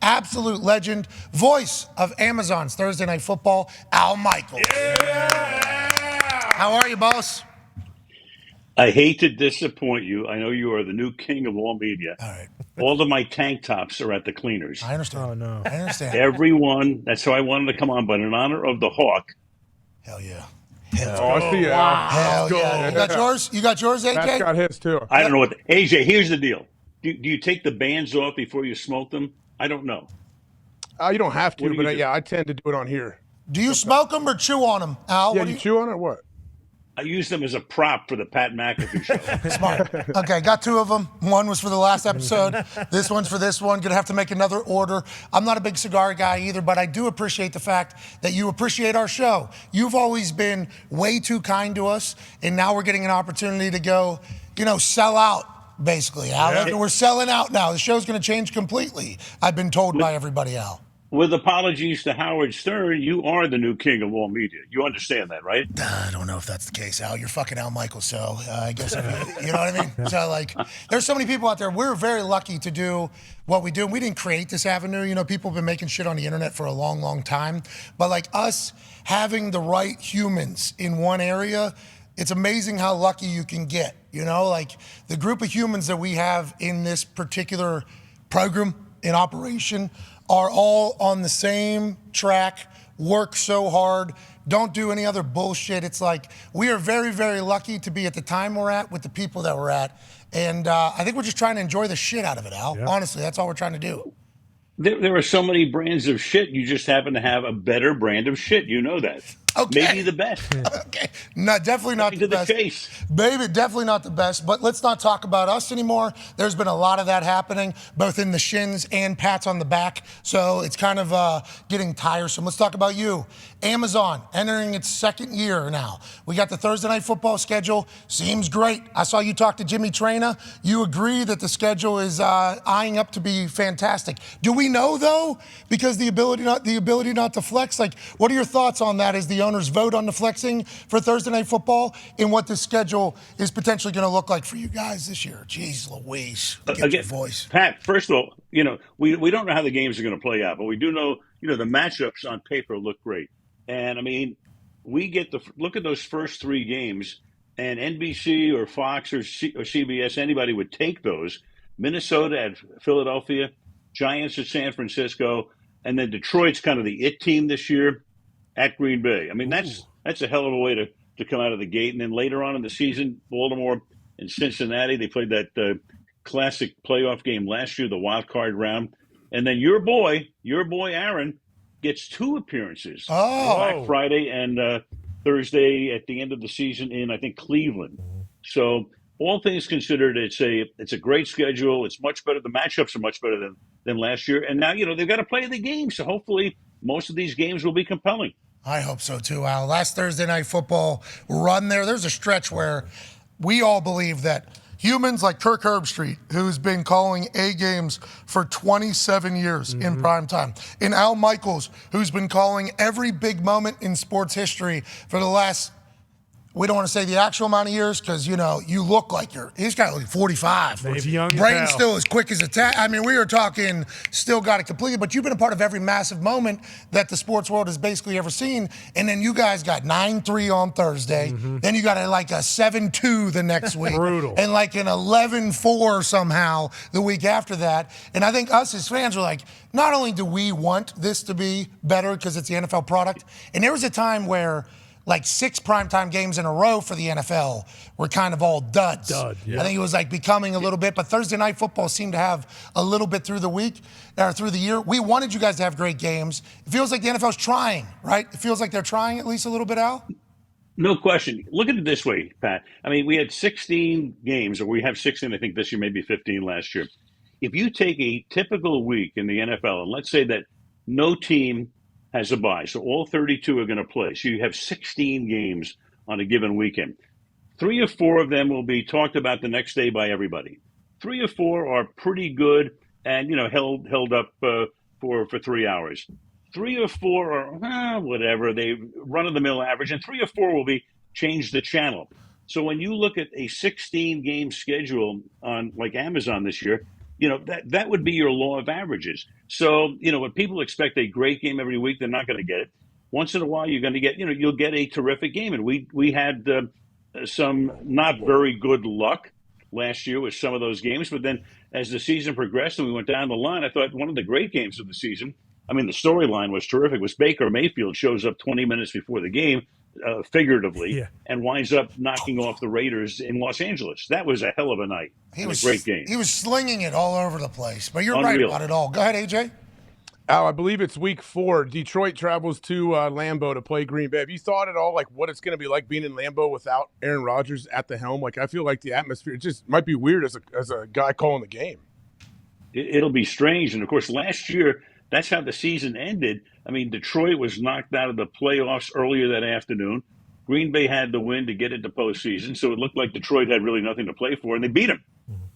absolute legend, voice of Amazon's Thursday Night Football, Al Michaels. Yeah! How are you, boss? I hate to disappoint you. I know you are the new king of all media. All right. All of my tank tops are at the cleaners. I understand. Oh, no. I understand. Everyone. That's how I wanted to come on. But in honor of the Hawk, Hell yeah. I see you, Al. Hell yeah. You got yours? You got yours, Matt's AK? got his, too. I don't know what. AJ, here's the deal. Do you take the bands off before you smoke them? I don't know. You don't have to, What do you but do? yeah, I tend to do it on here. Do you smoke them or chew on them, Al? Yeah, What do you chew on it or what? I use them as a prop for the Pat McAfee Show. Smart. Okay, got two of them. One was for the last episode. This one's for this one. Gonna have to make another order. I'm not a big cigar guy either, but I do appreciate the fact that you appreciate our show. You've always been way too kind to us, and now we're getting an opportunity to go, sell out, basically, Al. Yeah. We're selling out now. The show's gonna change completely, I've been told by everybody, Al. With apologies to Howard Stern, you are the new king of all media. You understand that, right? I don't know if that's the case, Al. You're fucking Al Michaels, so I guess, you know what I mean? So, there's so many people out there. We're very lucky to do what we do. We didn't create this avenue. People have been making shit on the internet for a long, long time. But, us having the right humans in one area, it's amazing how lucky you can get. The group of humans that we have in this particular program in operation are all on the same track, work so hard, don't do any other bullshit. It's we are very, very lucky to be at the time we're at with the people that we're at. And I think we're just trying to enjoy the shit out of it, Al. Yeah. Honestly, that's all we're trying to do. There are so many brands of shit. You just happen to have a better brand of shit. You know that. Okay. Maybe the best. Okay. No, definitely not the best. Chase. Baby, definitely not the best. But let's not talk about us anymore. There's been a lot of that happening, both in the shins and pats on the back. So it's kind of getting tiresome. Let's talk about you. Amazon entering its second year now. We got the Thursday Night Football schedule. Seems great. I saw you talk to Jimmy Traina. You agree that the schedule is eyeing up to be fantastic. Do we know though? Because the ability not to flex. What are your thoughts on that as the owners vote on the flexing for Thursday Night Football and what the schedule is potentially going to look like for you guys this year? Jeez Louise, get your voice. Pat, first of all, we don't know how the games are going to play out, but we do know, the matchups on paper look great. And we get look at those first three games, and NBC or Fox or CBS, anybody would take those. Minnesota at Philadelphia, Giants at San Francisco, and then Detroit's kind of the it team this year at Green Bay. That's a hell of a way to come out of the gate. And then later on in the season, Baltimore and Cincinnati, they played that classic playoff game last year, the wild card round. And then your boy Aaron, gets two appearances. Black Friday and Thursday at the end of the season in, I think, Cleveland. So all things considered, it's a great schedule. It's much better. The matchups are much better than last year. And now, they've got to play the game. So hopefully most of these games will be compelling. I hope so too, Al. Last Thursday Night Football run there's a stretch where we all believe that humans like Kirk Herbstreit, who's been calling A games for 27 years in prime time, and Al Michaels, who's been calling every big moment in sports history for the last, we don't want to say the actual amount of years because, you look like he's got 45. He's young Brain as hell. still as quick as a tat. We were talking, still got it completely, but you've been a part of every massive moment that the sports world has basically ever seen. And then you guys got 9-3 on Thursday. Then you got a 7-2 the next week. Brutal. And an 11-4 somehow the week after that. And I think us as fans were not only do we want this to be better because it's the NFL product, and there was a time where 6 primetime games in a row for the NFL were kind of all duds. Yeah. I think it was becoming a little bit, but Thursday Night Football seemed to have a little bit through the week, or through the year. We wanted you guys to have great games. It feels like the NFL's trying, right? It feels like they're trying at least a little bit, Al? No question. Look at it this way, Pat. We had 16 games, or we have 16, I think this year, maybe 15 last year. If you take a typical week in the NFL, and let's say that no team has a bye, so all 32 are going to play. So you have 16 games on a given weekend. 3 or 4 of them will be talked about the next day by everybody. 3 or 4 are pretty good and held up for 3 hours. 3 or 4 are whatever, they run of the mill average, and 3 or 4 will be change the channel. So when you look at a 16 game schedule on Amazon this year, that would be your law of averages. So, when people expect a great game every week, they're not going to get it. Once in a while, you're going to get, you'll get a terrific game. And we had some not very good luck last year with some of those games. But then as the season progressed and we went down the line, I thought one of the great games of the season, I mean, the storyline was terrific, was Baker Mayfield shows up 20 minutes before the game, figuratively, and winds up knocking off the Raiders in Los Angeles. That was a hell of a night. It was a great game. He was slinging it all over the place. But you're Unreal. right about it all. Go ahead, AJ. Al, I believe it's week 4. Detroit travels to Lambeau to play Green Bay. Have you thought at all like what it's going to be like being in Lambeau without Aaron Rodgers at the helm? Like I feel like the atmosphere just might be weird as a guy calling the game. It'll be strange. And of course, last year, that's how the season ended. I mean, Detroit was knocked out of the playoffs earlier that afternoon. Green Bay had the win to get into postseason, so it looked like Detroit had really nothing to play for, and they beat them.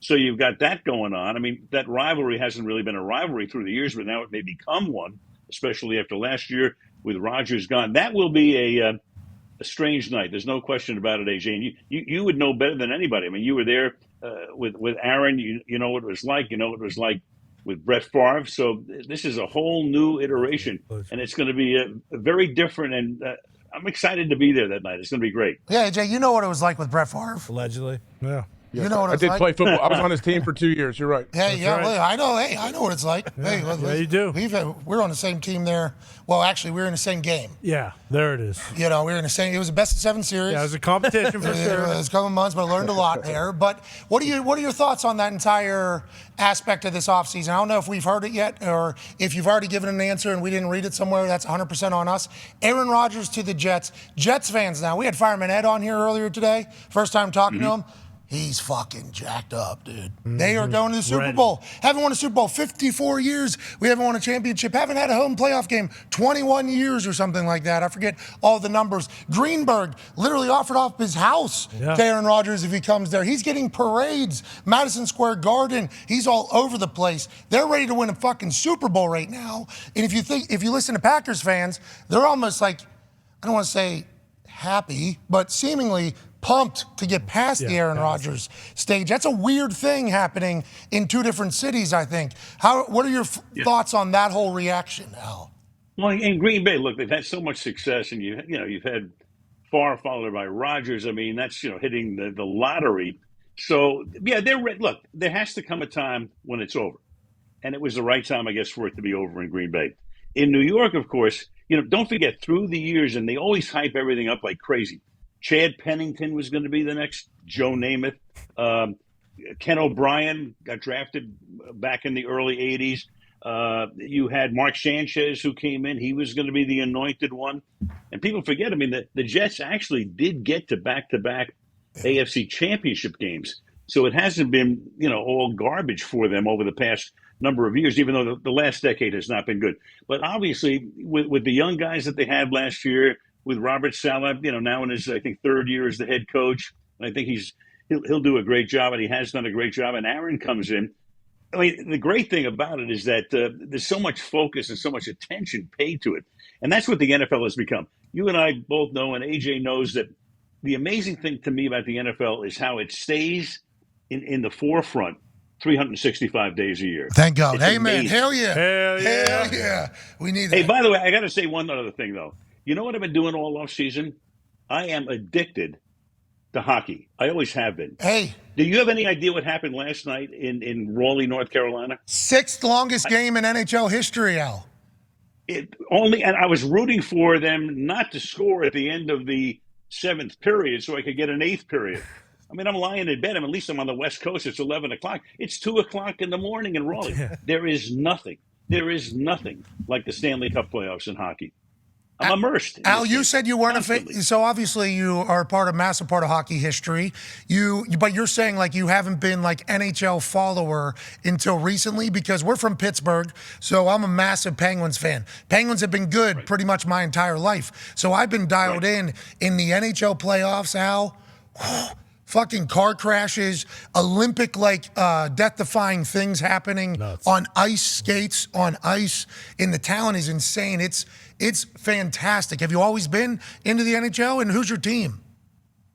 So you've got that going on. I mean, that rivalry hasn't really been a rivalry through the years, but now it may become one, especially after last year with Rodgers gone. That will be a strange night. There's no question about it, AJ. And you would know better than anybody. I mean, you were there with Aaron. You know what it was like. You know what it was like with Brett Favre. So this is a whole new iteration, and it's going to be a very different. And I'm excited to be there that night. It's going to be great. Yeah, AJ, you know what it was like with Brett Favre. Allegedly. Yeah. You know what I it's did like? play football. I was on his team for 2 years. You're right. Hey, yeah, right. well, I know. Hey, I know what it's like. Yeah, Hey, yeah, you do. We're on the same team there. Well, actually, we were in the same game. Yeah, there it is. We were in the same. It was a best of 7 series. Yeah, it was a competition for It sure. was a couple of months, but I learned a lot there. But what are your thoughts on that entire aspect of this offseason? I don't know if we've heard it yet, or if you've already given an answer and we didn't read it somewhere. That's 100% on us. Aaron Rodgers to the Jets. Jets fans now. We had Fireman Ed on here earlier today. First time talking to him. He's fucking jacked up, dude. They are going to the Super Bowl. Haven't won a Super Bowl 54 years. We haven't won a championship. Haven't had a home playoff game 21 years or something like that. I forget all the numbers. Greenberg literally offered off his house to Aaron Rodgers if he comes there. He's getting parades. Madison Square Garden. He's all over the place. They're ready to win a fucking Super Bowl right now. And if you listen to Packers fans, they're almost like, I don't want to say happy, but seemingly pumped to get past the Aaron Rodgers stage. That's a weird thing happening in 2 different cities, I think. What are your thoughts on that whole reaction, Al? Well, in Green Bay, look, they've had so much success, and you've had Favre followed by Rodgers. I mean, that's hitting the lottery. So they're look. There has to come a time when it's over, and it was the right time, I guess, for it to be over in Green Bay. In New York, of course, don't forget through the years, and they always hype everything up like crazy. Chad Pennington was going to be the next Joe Namath. Ken O'Brien got drafted back in the early 80s. You had Mark Sanchez who came in. He was going to be the anointed one. And people forget, I mean, the Jets actually did get to back-to-back AFC championship games. So it hasn't been, all garbage for them over the past number of years, even though the last decade has not been good. But obviously, with the young guys that they had last year, with Robert Saleh, now in his, I think, 3rd year as the head coach. And I think he'll do a great job, and he has done a great job. And Aaron comes in. I mean, the great thing about it is that there's so much focus and so much attention paid to it. And that's what the NFL has become. You and I both know, and AJ knows, that the amazing thing to me about the NFL is how it stays in the forefront 365 days a year. Thank God. It's Amen. amazing. Hell yeah. Hell yeah. Hell yeah. We need that. Hey, by the way, I got to say one other thing, though. You know what I've been doing all off season? I am addicted to hockey. I always have been. Hey. Do you have any idea what happened last night in Raleigh, North Carolina? 6th longest game in NHL history, Al. And I was rooting for them not to score at the end of the 7th period so I could get an 8th period. I mean, I'm lying in bed. At least I'm on the West Coast. It's 11 o'clock. It's 2 o'clock in the morning in Raleigh. There is nothing like the Stanley Cup playoffs in hockey. I'm immersed. Al, you said you weren't a fan. So obviously you are a massive part of hockey history. But you're saying like you haven't been like NHL follower until recently, because we're from Pittsburgh. So I'm a massive Penguins fan. Penguins have been good pretty much my entire life. So I've been dialed in the NHL playoffs, Al. Fucking car crashes, Olympic death-defying things happening on ice skates, on ice. And the talent is insane. It's fantastic. Have you always been into the NHL? And who's your team?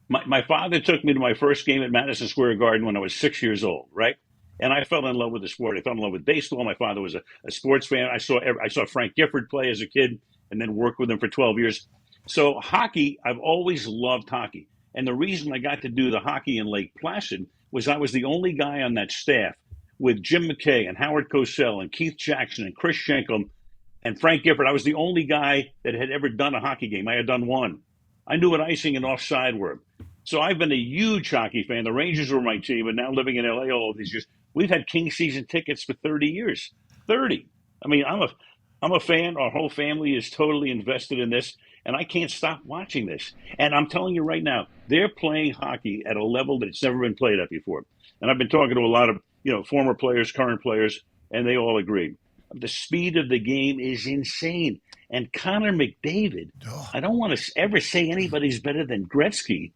My father took me to my first game at Madison Square Garden when I was 6 years old, right? And I fell in love with the sport. I fell in love with baseball. My father was a sports fan. I saw Frank Gifford play as a kid and then worked with him for 12 years. So hockey, I've always loved hockey. And the reason I got to do the hockey in Lake Placid was I was the only guy on that staff with Jim McKay and Howard Cosell and Keith Jackson and Chris Schenkel and Frank Gifford. I was the only guy that had ever done a hockey game. I had done one. I knew what icing and offside were. So I've been a huge hockey fan. The Rangers were my team, and now living in LA all of these years. We've had King season tickets for 30 years. 30. I mean, I'm a fan. Our whole family is totally invested in this, and I can't stop watching this. And I'm telling you right now, they're playing hockey at a level that's never been played at before. And I've been talking to a lot of, former players, current players, and they all agree. The speed of the game is insane. And Connor McDavid, I don't want to ever say anybody's better than Gretzky,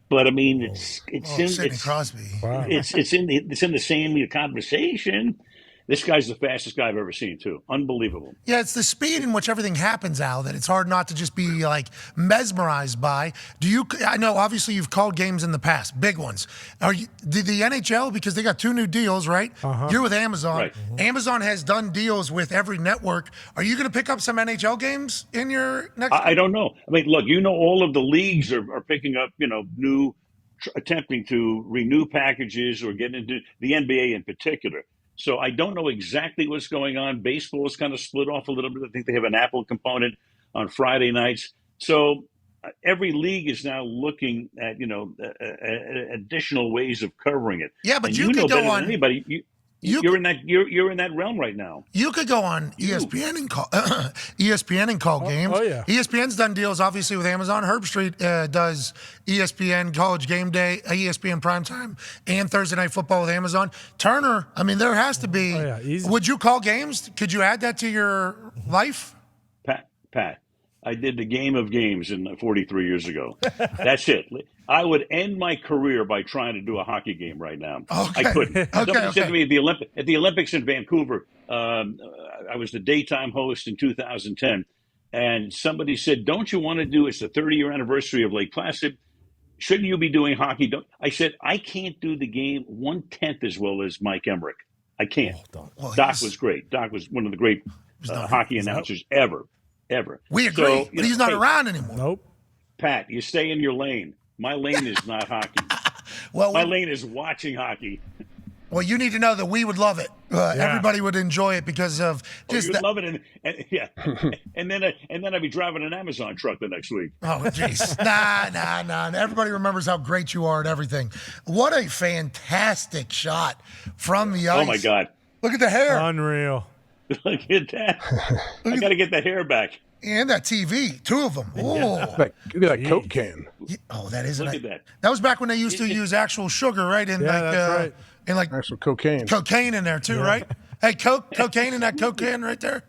but I mean, Sidney Crosby. Wow. it's in the same conversation. This guy's the fastest guy I've ever seen, too. Unbelievable. Yeah, it's the speed in which everything happens, Al, that it's hard not to just be like mesmerized by. I know obviously you've called games in the past, big ones. Did the NHL, because they got 2 new deals, right? You're with Amazon. Right. Amazon has done deals with every network. Are you going to pick up some NHL games in your next? I don't know. I mean, look, all of the leagues are picking up, attempting to renew packages or get into the NBA in particular. So I don't know exactly what's going on. Baseball is kind of split off a little bit. I think they have an Apple component on Friday nights. So every league is now looking at, additional ways of covering it. Yeah, but and you could go better on than anybody. You're in that realm right now. You could go on ESPN and call ESPN and call games. Oh, yeah. ESPN's done deals obviously with Amazon. Herbstreit does ESPN College Game Day, ESPN Primetime, and Thursday Night Football with Amazon. Turner, I mean, there has to be. Oh, yeah, easy. Would you call games? Could you add that to your life? Pat, I did the game of games 43 years ago. That's it. I would end my career by trying to do a hockey game right now. Okay. I couldn't. Somebody Okay. said to me at the Olympics in Vancouver, I was the daytime host in 2010, and somebody said, "Don't you want to do? It's the 30-year anniversary of Lake Placid. Shouldn't you be doing hockey?" I said, "I can't do the game 1/10 as well as Mike Emmerich. I can't." Doc was great. Doc was one of the great hockey announcers ever. We agree, but he's not around anymore. Nope. Pat, you stay in your lane. My lane is not hockey. My lane is watching hockey. Well, you need to know that we would love it. Everybody would enjoy it because of just you'd love it, and yeah, and then I'd be driving an Amazon truck the next week. Oh, jeez. Nah. Everybody remembers how great you are at everything. What a fantastic shot from the ice. Oh, my God. Look at the hair. Unreal. Look at that. I got to get the hair back. And that TV. 2 of them. Oh, Look at that Coke can. Oh, that is Look nice. at that. That was back when they used to use actual sugar, right? And that's right. And like There's some cocaine. cocaine in there too, right? Hey, cocaine in that Coke can right there.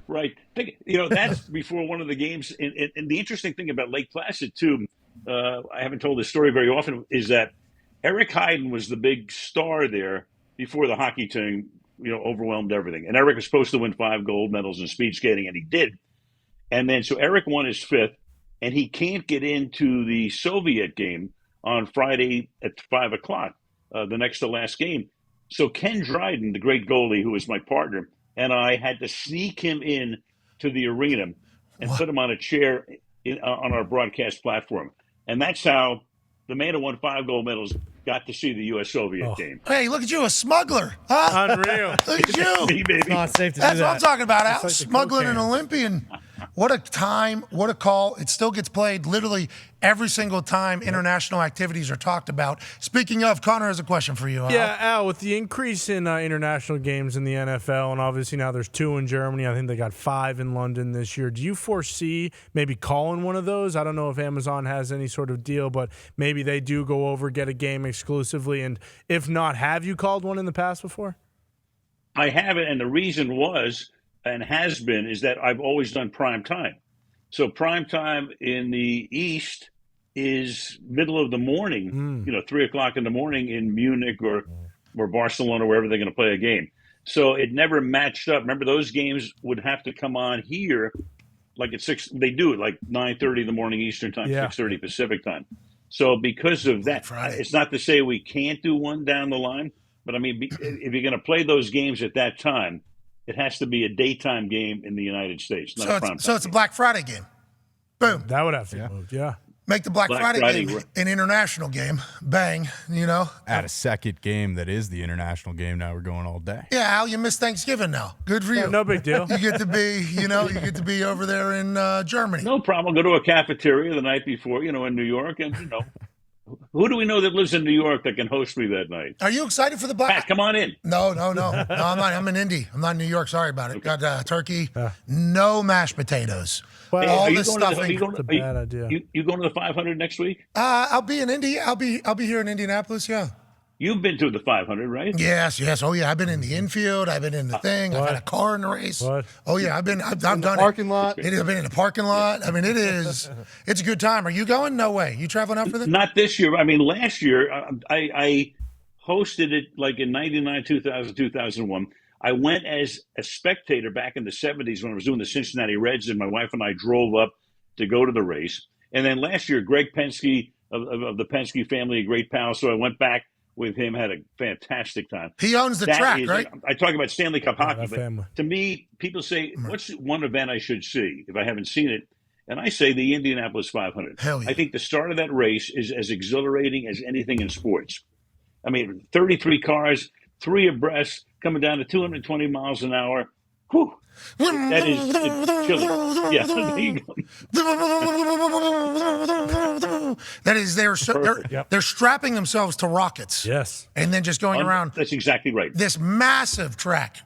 Right. That's before one of the games. And the interesting thing about Lake Placid, too, I haven't told this story very often, is that Eric Heiden was the big star there before the hockey team, overwhelmed everything. And Eric was supposed to win 5 gold medals in speed skating, and he did. And then, so Eric won his 5th, and he can't get into the Soviet game on Friday at 5 o'clock, the next to last game. So Ken Dryden, the great goalie, who was my partner, and I had to sneak him in to the arena and put him on a chair on our broadcast platform. And that's how the man who won 5 gold medals got to see the U.S.-Soviet game. Hey, look at you, a smuggler. Huh? Unreal. Look at you. Me, baby. Not safe to That's do what that. I'm talking about, Al. like the Smuggling an cocaine. Olympian. What a time, what a call. It still gets played literally every single time international activities are talked about. Speaking of, Connor has a question for you, Al. Yeah, Al, with the increase in international games in the NFL, and obviously now there's 2 in Germany, I think they got 5 in London this year. Do you foresee maybe calling one of those? I don't know if Amazon has any sort of deal, but maybe they do go over, get a game exclusively. And if not, have you called one in the past before? I haven't, and the reason was and has been is that I've always done prime time. So prime time in the East is middle of the morning, 3 o'clock in the morning in Munich or Barcelona, wherever they're going to play a game. So it never matched up. Remember, those games would have to come on here like at 6. They do it like 9:30 in the morning Eastern time, 6:30 Pacific time. So because of that, Friday. it's not to say we can't do one down the line, But I mean, if you're going to play those games at that time, it has to be a daytime game in the United States, not a prime time. So it's a Black Friday game. Boom. That would have to be moved, yeah. Make the Black Friday game an international game. Bang, Add a second game that is the international game. Now we're going all day. Yeah, Al, you missed Thanksgiving now. Good for you. No big deal. You get to be, you get to be over there in Germany. No problem. Go to a cafeteria the night before, in New York, and who do we know that lives in New York that can host me that night? Are you excited for the Black? Pat, come on in. No, I'm not. I'm in Indy. I'm not in New York. Sorry about it. Okay. Got turkey, no mashed potatoes. Well, all this stuffing. It's a bad idea. You going to the 500 next week? I'll be in Indy. I'll be here in Indianapolis. Yeah. You've been to the 500, right? Yes. Oh yeah, I've been in the infield. I've been in the thing. I've had a car in the race. What? Oh yeah, I've done it. Parking lot. I've been in the parking lot. I mean, it's a good time. Are you going? No way. You traveling out for this? Not this year. I mean, last year I hosted it like in 99, 2000, 2001. I went as a spectator back in the 70s when I was doing the Cincinnati Reds, and my wife and I drove up to go to the race. And then last year, Greg Penske of the Penske family, a great pal, so I went back with him, had a fantastic time. He owns the track, right? I talk about Stanley Cup hockey, but family. to me, people say, what's one event I should see if I haven't seen it? And I say the Indianapolis 500. Hell yeah. I think the start of that race is as exhilarating as anything in sports. I mean, 33 cars, 3 abreast, coming down to 220 miles an hour. Whew. That is chilling. Yeah, there you go. That is, they're strapping themselves to rockets. Yes. And then just going around. That's exactly right. This massive track.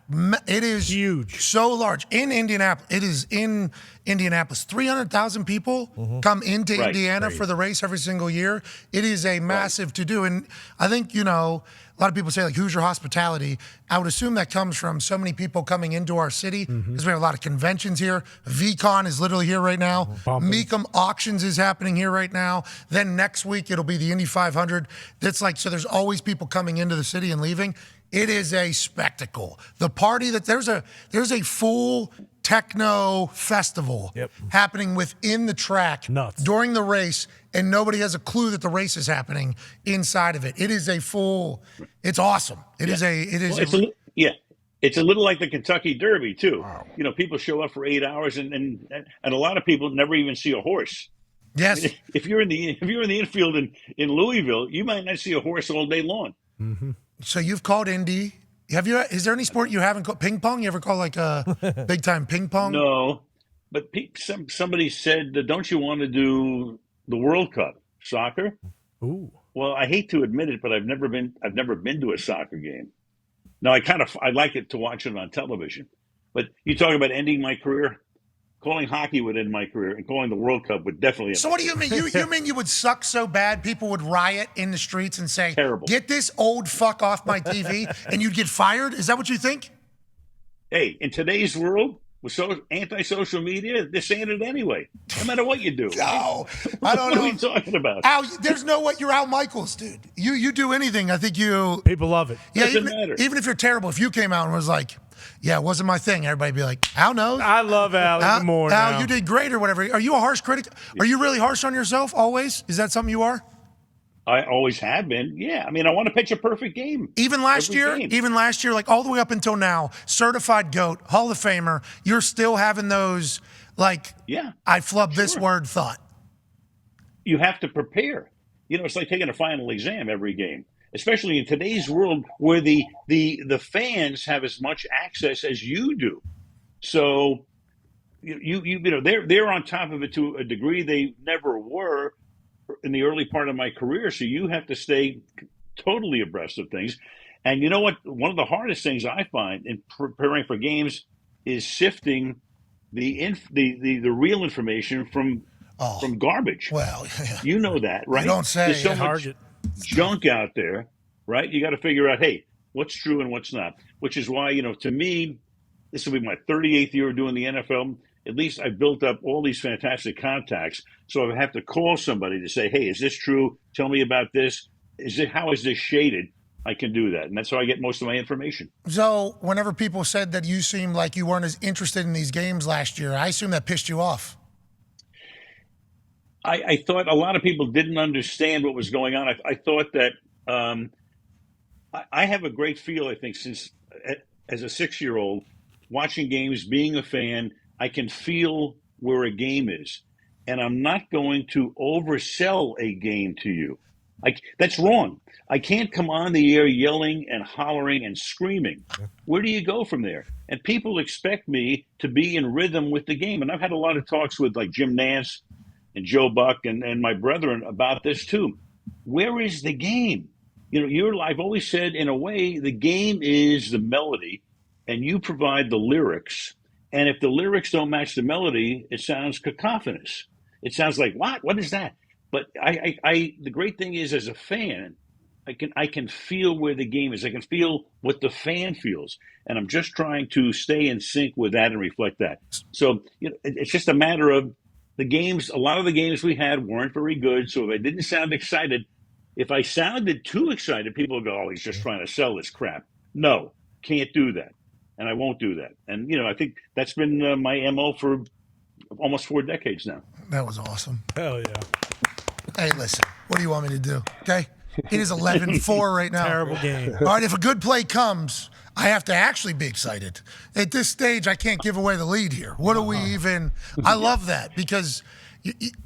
It is huge. So large. In Indianapolis. It is in Indianapolis. 300,000 people come into Indiana for the race every single year. It is a massive to-do. And I think, a lot of people say, like, who's your hospitality? I would assume that comes from so many people coming into our city because we have a lot of conventions here. VCon is literally here right now. Mecum Auctions is happening here right now. Then next week, it'll be the Indy 500. That's like, so there's always people coming into the city and leaving. It is a spectacle. The party that there's a full techno festival happening within the track during the race, and nobody has a clue that the race is happening inside of it. It is it's awesome. It's a little like the Kentucky Derby too. Wow. People show up for 8 hours, and a lot of people never even see a horse. Yes. I mean, if you're in the infield in Louisville, you might not see a horse all day long. Mm-hmm. So you've called Indy. Is there any sport you haven't called? Ping pong? You ever call like a big time ping pong? No, but somebody said, don't you want to do the World Cup soccer? Ooh. Well, I hate to admit it, but I've never been to a soccer game. Now I like it to watch it on television, but you talk about ending my career. Calling hockey would end my career, and calling the World Cup would definitely end. So what do you mean? You mean you would suck so bad people would riot in the streets and say, terrible, get this old fuck off my TV, and you'd get fired? Is that what you think? Hey, in today's world, with anti-social media, they're saying it anyway, no matter what you do. No, I don't know. What are you talking about? Al, there's no way. You're Al Michaels, dude. You do anything, I think you... People love it. Yeah, doesn't matter. Even if you're terrible, if you came out and was like, yeah, it wasn't my thing, everybody'd be like, Al knows. I love Al even more now. Al, you did great or whatever. Are you a harsh critic? Are you really harsh on yourself always? Is that something you are? I always have been. Yeah. I mean, I want to pitch a perfect game. Even last year, like all the way up until now, certified GOAT, Hall of Famer, you're still having those, like, I flubbed this word thought. You have to prepare. It's like taking a final exam every game, especially in today's world where the fans have as much access as you do. So, they're on top of it to a degree they never were in the early part of my career. So you have to stay totally abreast of things. And you know what? One of the hardest things I find in preparing for games is sifting the real information from garbage. Well, you know that, right? You don't say. There's so much junk out there, right? You got to figure out, hey, what's true and what's not. Which is why, to me, this will be my 38th year doing the NFL. At least I've built up all these fantastic contacts. So if I have to call somebody to say, hey, is this true? Tell me about this. How is this shaded? I can do that. And that's how I get most of my information. So whenever people said that you seemed like you weren't as interested in these games last year, I assume that pissed you off. I thought a lot of people didn't understand what was going on. I thought that I have a great feel, I think, since as a 6-year-old, watching games, being a fan, I can feel where a game is. And I'm not going to oversell a game to you. That's wrong. I can't come on the air yelling and hollering and screaming. Where do you go from there? And people expect me to be in rhythm with the game. And I've had a lot of talks with like Jim Nance and Joe Buck and my brethren about this too. Where is the game? I've always said, in a way, the game is the melody, and you provide the lyrics. And if the lyrics don't match the melody, it sounds cacophonous. It sounds like, what? What is that? But the great thing is, as a fan, I can feel where the game is. I can feel what the fan feels, and I'm just trying to stay in sync with that and reflect that. So it's just a matter of the games. A lot of the games we had weren't very good, so if I didn't sound excited, if I sounded too excited, people would go, "Oh, he's just trying to sell this crap." No, can't do that, and I won't do that. And I think that's been my MO for almost 4 decades now. That was awesome. Hell yeah. Hey, listen, what do you want me to do? Okay? It is 11-4 right now. Terrible game. All right, if a good play comes, I have to actually be excited. At this stage, I can't give away the lead here. What do we even – I love that because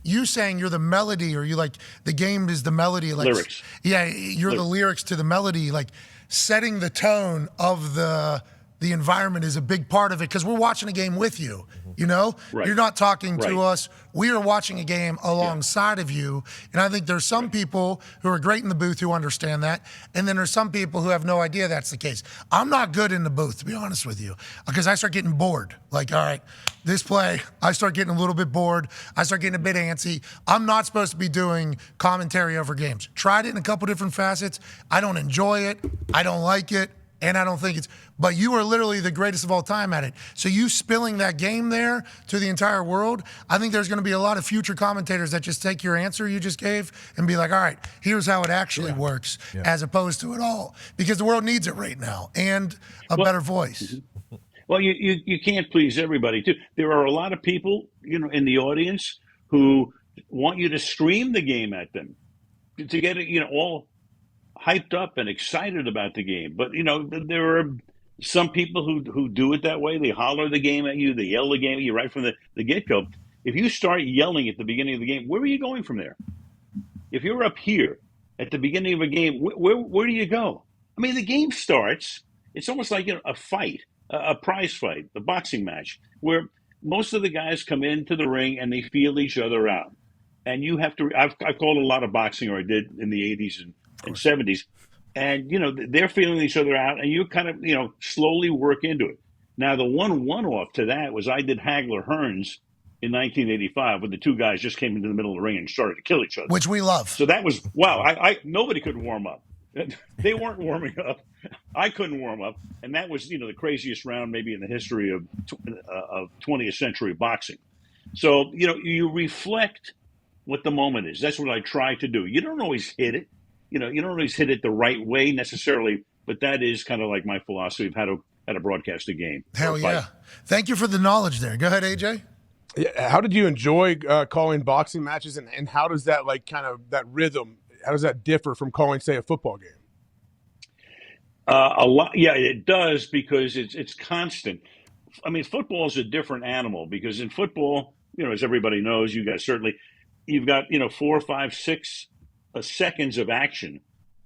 you saying you're the melody, or you like the game is the melody. Like, lyrics. Yeah, you're the lyrics to the melody. Like setting the tone of the environment is a big part of it because we're watching a game with you. Right. You're not talking to Right. us. We are watching a game alongside of you. And I think there's some people who are great in the booth who understand that. And then there's some people who have no idea that's the case. I'm not good in the booth, to be honest with you, because I start getting bored. Like, all right, this play, I start getting a little bit bored. I start getting a bit antsy. I'm not supposed to be doing commentary over games. Tried it in a couple different facets. I don't enjoy it. I don't like it. And I don't think but you are literally the greatest of all time at it. So you spilling that game there to the entire world, I think there's going to be a lot of future commentators that just take your answer you just gave and be like, all right, here's how it actually works, as opposed to it all. Because the world needs it right now, and a better voice. Well, you can't please everybody, too. There are a lot of people, in the audience who want you to scream the game at them to get it, all hyped up and excited about the game. But, there are some people who do it that way. They holler the game at you. They yell the game at you right from the get-go. If you start yelling at the beginning of the game, where are you going from there? If you're up here at the beginning of a game, where do you go? I mean, the game starts. It's almost like a fight, a prize fight, a boxing match, where most of the guys come into the ring and they feel each other out. And you have to – I've called a lot of boxing, or I did in the 80s and 70s, and they're feeling each other out, and you kind of slowly work into it. Now the one-off to that was I did Hagler Hearns in 1985 when the two guys just came into the middle of the ring and started to kill each other, Which we love. So that was wow. I nobody could warm up. They weren't warming up. I couldn't warm up, and that was the craziest round maybe in the history of 20th century boxing. So you reflect what the moment is. That's what I try to do. You don't always hit it. You don't always hit it the right way necessarily, but that is kind of like my philosophy of how to broadcast a game. Hell yeah. Thank you for the knowledge there. Go ahead, AJ. Yeah, how did you enjoy calling boxing matches, and how does that that rhythm, how does that differ from calling, say, a football game? A lot, yeah, it does, because it's constant. I mean, football is a different animal, because in football, as everybody knows, you guys certainly, you've got 4, 5, 6 seconds of action,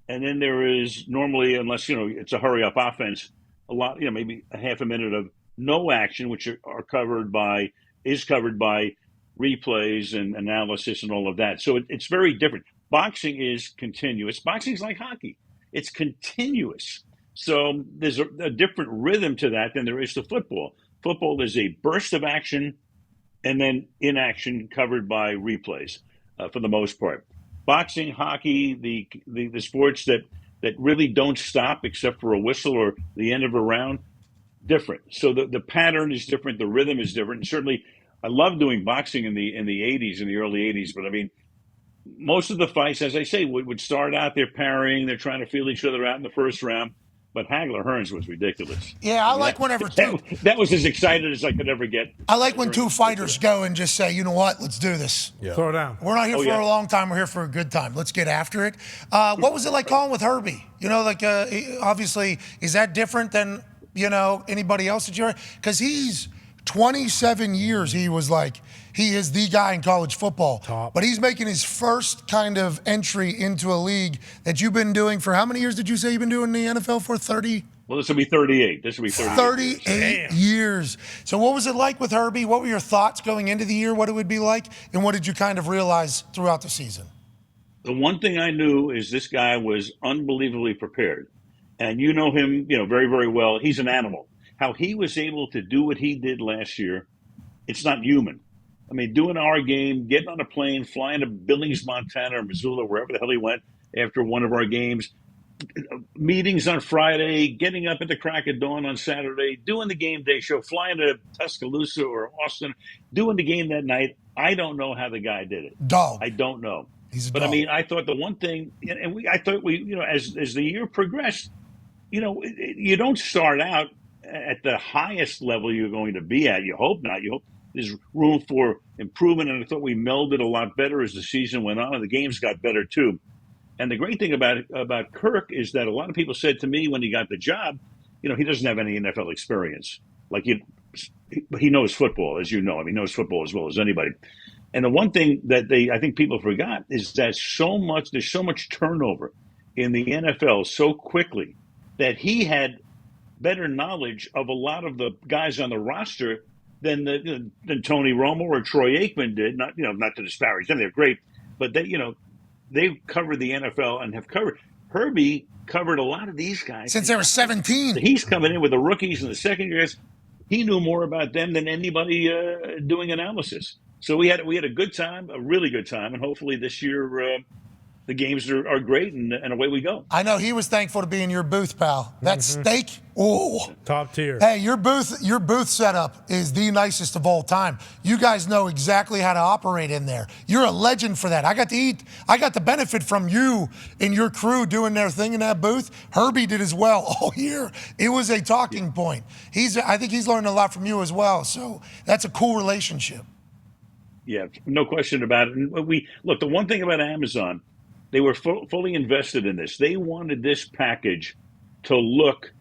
and then there is normally, unless it's a hurry up offense, a lot, maybe a half a minute of no action, which are covered by replays and analysis and all of that. So it's very different. Boxing is continuous. Boxing is like hockey; it's continuous. So there's a different rhythm to that than there is to football. Football is a burst of action and then inaction covered by replays for the most part. Boxing, hockey, the sports that really don't stop except for a whistle or the end of a round, different. So the pattern is different, the rhythm is different. And certainly, I love doing boxing in the 80s, in the early 80s. But I mean, most of the fights, as I say, would start out, they're parrying, they're trying to feel each other out in the first round. but Hagler Hearns was ridiculous. Yeah, I like whenever that was as excited as I could ever get. I like when two fighters go and just say, you know what, let's do this. Yeah. Throw it down. We're not here for a long time. We're here for a good time. Let's get after it. What was it like calling with Herbie? You know, like obviously, is that different than, you know, anybody else that you're? Because he's 27 years. He is the guy in college football. Top. But he's making his first kind of entry into a league that you've been doing for how many years did you say you've been doing the NFL for? 30? Well, this will be 38. 38 years. So what was it like with Herbie? What were your thoughts going into the year, what it would be like? And what did you kind of realize throughout the season? The one thing I knew is this guy was unbelievably prepared. And you know him, you know, very, very well. He's an animal. How he was able to do what he did last year, it's not human. I mean, doing our game, getting on a plane, flying to Billings, Montana, or Missoula, wherever the hell he went after one of our games, meetings on Friday, getting up at the crack of dawn on Saturday, doing the game day show, flying to Tuscaloosa or Austin, doing the game that night. I don't know how the guy did it. Dog. I don't know. He's a but dog. I mean, I thought the one thing, and I thought you know, as the year progressed, you know, you don't start out at the highest level you're going to be at. You hope not. You hope there's room for improvement. And I thought we melded a lot better as the season went on, and the games got better too. And the great thing about Kirk is that a lot of people said to me when he got the job, you know, he doesn't have any NFL experience. Like he knows football, as you know. I mean, he knows football as well as anybody. And the one thing that I think people forgot is that there's so much turnover in the NFL so quickly that he had better knowledge of a lot of the guys on the roster than Tony Romo or Troy Aikman did. Not to disparage them, they're great, but they've covered the NFL and have covered. Herbie covered a lot of these guys Since they were 17. He's coming in with the rookies and the second years. He knew more about them than anybody doing analysis. So we had a good time, a really good time, and hopefully this year the games are great, and away we go. I know he was thankful to be in your booth, pal. That steak, oh, top tier. Hey, your booth setup is the nicest of all time. You guys know exactly how to operate in there. You're a legend for that. I got the benefit from you and your crew doing their thing in that booth. Herbie did as well all year. It was a talking point. I think he's learned a lot from you as well. So that's a cool relationship. Yeah, no question about it. And the one thing about Amazon, they were fully invested in this. They wanted this package to look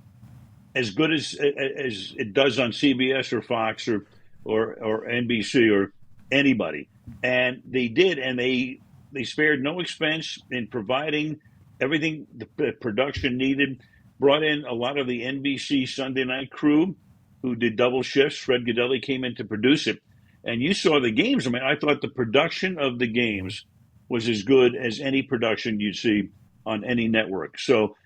as good as it does on CBS or Fox or NBC or anybody. And they did, and they spared no expense in providing everything the production needed, brought in a lot of the NBC Sunday night crew who did double shifts. Fred Godelli came in to produce it. And you saw the games. I mean, I thought the production of the games was as good as any production you'd see on any network. So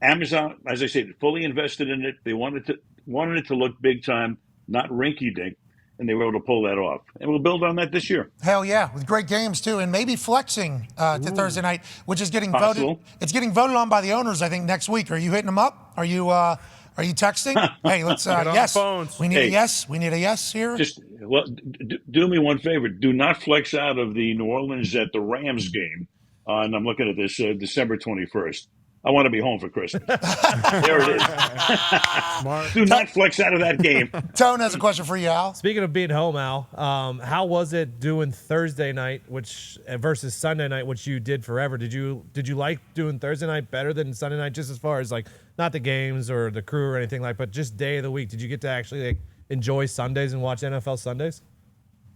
Amazon, as I said, fully invested in it. They wanted it to look big time, not rinky-dink, and they were able to pull that off. And we'll build on that this year. Hell yeah, with great games too, and maybe flexing to Thursday night, which is getting Possible. voted. It's getting voted on by the owners, I think, next week. Are you hitting them up? Are you texting? Hey, let's yes. Phones. We need a yes. We need a yes here. Do me one favor. Do not flex out of the New Orleans at the Rams game. And I'm looking at this December 21st. I want to be home for Christmas. There it is. Smart. Do not flex out of that game. Tone has a question for you, Al. Speaking of being home, Al, how was it doing Thursday night, versus Sunday night, which you did forever? Did you like doing Thursday night better than Sunday night, just as far as like not the games or the crew or anything like, but just day of the week? Did you get to actually enjoy Sundays and watch NFL Sundays?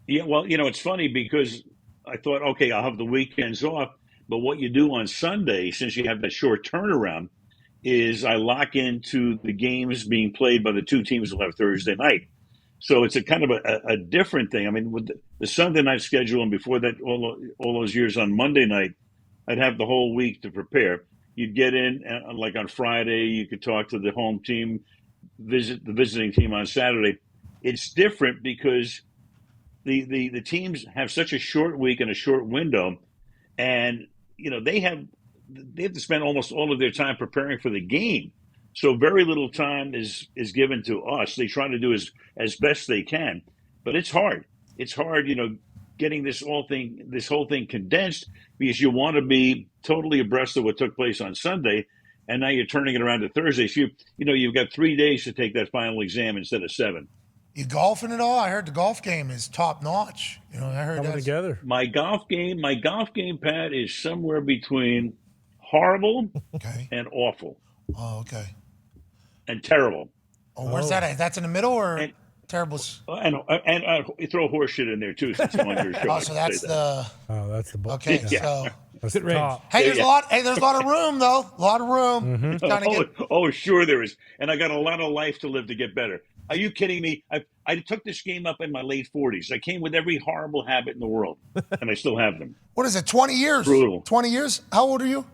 Yeah, well, it's funny because I thought, okay, I'll have the weekends off. But what you do on Sunday, since you have that short turnaround, is I lock into the games being played by the two teams we'll have Thursday night. So it's a kind of a different thing. I mean, with the Sunday night schedule, and before that, all those years on Monday night, I'd have the whole week to prepare. You'd get in, like on Friday, you could talk to the home team, visit the visiting team on Saturday. It's different because the teams have such a short week and a short window, and they have to spend almost all of their time preparing for the game. So very little time is given to us. They try to do as best they can, but it's hard. It's hard, getting this whole thing condensed, because you want to be totally abreast of what took place on Sunday. and now you're turning it around to Thursday. So you've got 3 days to take that final exam instead of 7. You golfing at all? I heard the golf game is top notch. I heard Coming that's together. My golf game, Pat, is somewhere between horrible okay. and awful Oh, okay. and terrible. Oh, where's that at? That's in the middle or And- terrible? And you throw horse shit in there too, since I'm on your show. Oh, so that's the That's the ball. okay. Yeah. So That's the top. hey, there's Yeah. a lot. Hey, there's a lot of room though. A lot of room. Kinda get, Sure there is. And I got a lot of life to live to get better. Are you kidding me? I took this game up in my late 40s. I came with every horrible habit in the world, and I still have them. what is it? 20 years. Brutal. 20 years. How old are you?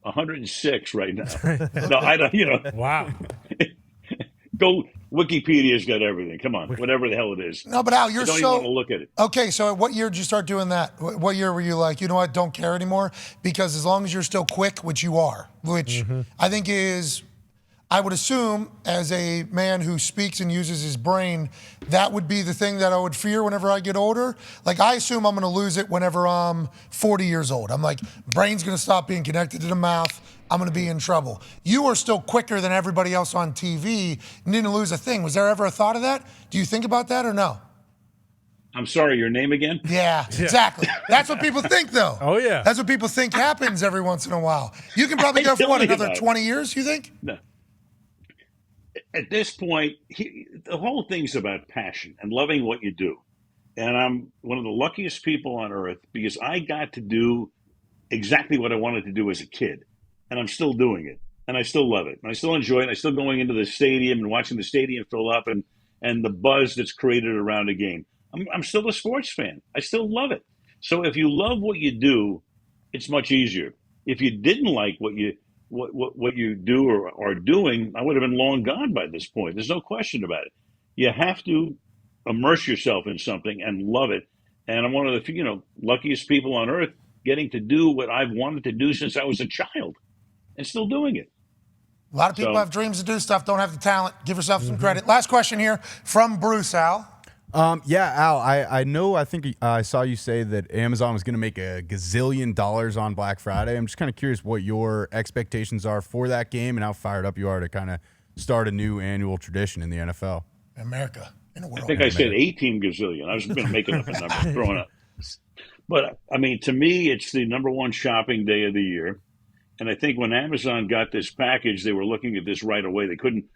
106 right now. No, I don't. Wow. Go. Wikipedia's got everything. Come on, whatever the hell it is. No, but Al, you're I don't so even want to look at it. okay. So, what year did you start doing that? What year were you like, you know what, don't care anymore? Because as long as you're still quick, which you are, which I think is, I would assume, as a man who speaks and uses his brain, that would be the thing that I would fear whenever I get older. Like, I assume I'm going to lose it whenever I'm 40 years old. I'm like, brain's going to stop being connected to the mouth. I'm going to be in trouble. You are still quicker than everybody else on TV and didn't lose a thing. Was there ever a thought of that? Do you think about that or no? I'm sorry, your name again? Yeah, exactly. That's what people think, though. Oh, yeah. That's what people think happens every once in a while. You can probably go for Tell what, me another about it. 20 years, you think? No. At this point, the whole thing's about passion and loving what you do. And I'm one of the luckiest people on earth because I got to do exactly what I wanted to do as a kid. And I'm still doing it. And I still love it. And I still enjoy it. I'm still going into the stadium and watching the stadium fill up and the buzz that's created around a game. I'm still a sports fan. I still love it. So if you love what you do, it's much easier. If you didn't like what you do or are doing, I would have been long gone by this point. There's no question about it. You have to immerse yourself in something and love it. And I'm one of the few, luckiest people on earth getting to do what I've wanted to do since I was a child and still doing it. A lot of people have dreams to do stuff, don't have the talent. Give yourself some credit. Last question here from Bruce, Al. Yeah, Al, I think I saw you say that Amazon was going to make $1 gazillion on Black Friday. I'm just kind of curious what your expectations are for that game and how fired up you are to kind of start a new annual tradition in the NFL. America, in the world. I think I said 18 gazillion. I was going to make up a number, throwing up. But, I mean, to me, it's the number one shopping day of the year. And I think when Amazon got this package, they were looking at this right away. They couldn't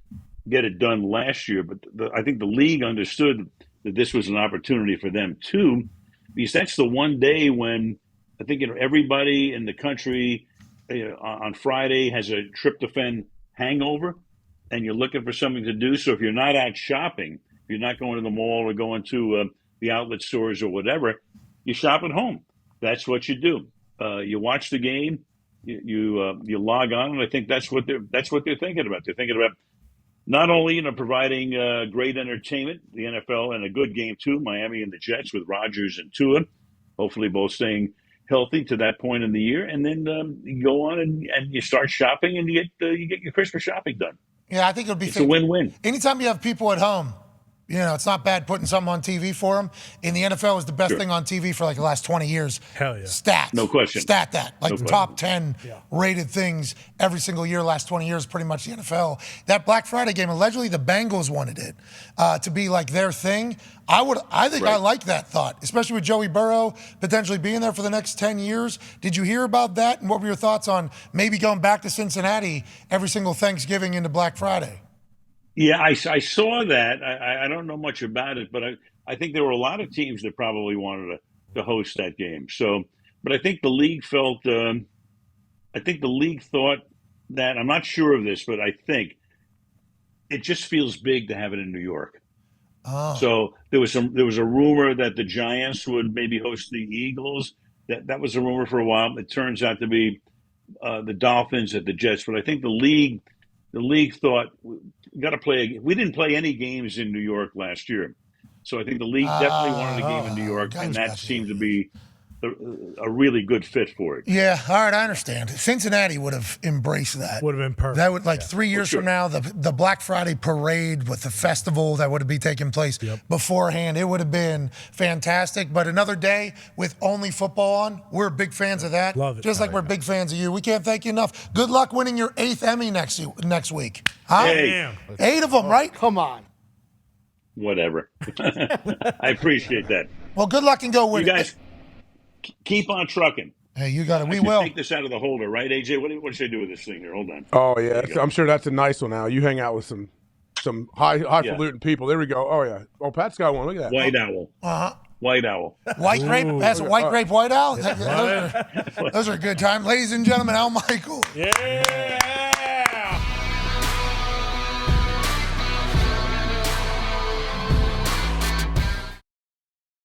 get it done last year. But I think the league understood that this was an opportunity for them, too, because that's the one day when I think everybody in the country on Friday has a tryptophan hangover, and you're looking for something to do. So if you're not out shopping, if you're not going to the mall or going to the outlet stores or whatever, you shop at home. That's what you do. You watch the game. You log on, and I think that's what they're thinking about. They're thinking about not only providing great entertainment, the NFL, and a good game too, Miami and the Jets with Rodgers and Tua, hopefully both staying healthy to that point in the year, and then you go on and you start shopping, and you get your Christmas shopping done. Yeah, I think it would be. It's a win-win. Anytime you have people at home, it's not bad putting something on TV for them. And the NFL is the best thing on TV for like the last 20 years. Hell yeah. Stats. No question. Stat that. Like No the question. top 10 rated things every single year, last 20 years, pretty much the NFL. That Black Friday game, allegedly the Bengals wanted it to be like their thing. I think I like that thought, especially with Joey Burrow potentially being there for the next 10 years. Did you hear about that? And what were your thoughts on maybe going back to Cincinnati every single Thanksgiving into Black Friday? Yeah, I saw that. I don't know much about it, but I think there were a lot of teams that probably wanted to host that game. So, but I think the league felt, thought that, I'm not sure of this, but I think it just feels big to have it in New York. Oh. So there was a rumor that the Giants would maybe host the Eagles. That was a rumor for a while. It turns out to be the Dolphins at the Jets. But I think the league thought we got to play. We didn't play any games in New York last year, so I think the league definitely wanted a game in New York, and that seemed to be a really good fit for it. Yeah, all right, I understand. Cincinnati would have embraced that. Would have been perfect. That would 3 years from now, the Black Friday parade with the festival that would be taking place beforehand. It would have been fantastic. But another day with only football on, we're big fans of that. Love it. Just like we're big fans of you. We can't thank you enough. Good luck winning your 8th Emmy next week. Huh? Hey. 8 of them, right? Come on. Whatever. I appreciate that. Well, good luck and go win You guys keep on trucking. Hey, you got it. We should will. take this out of the holder, right, AJ? What should I do with this thing here? Hold on. Oh yeah, I'm sure that's a nice one. Now you hang out with some highfalutin people. There we go. Oh yeah. Oh, Pat's got one. Look at that. White owl. White owl. White grape. That's a white grape white owl. Those are a good time. Ladies and gentlemen, Al Michael. Yeah.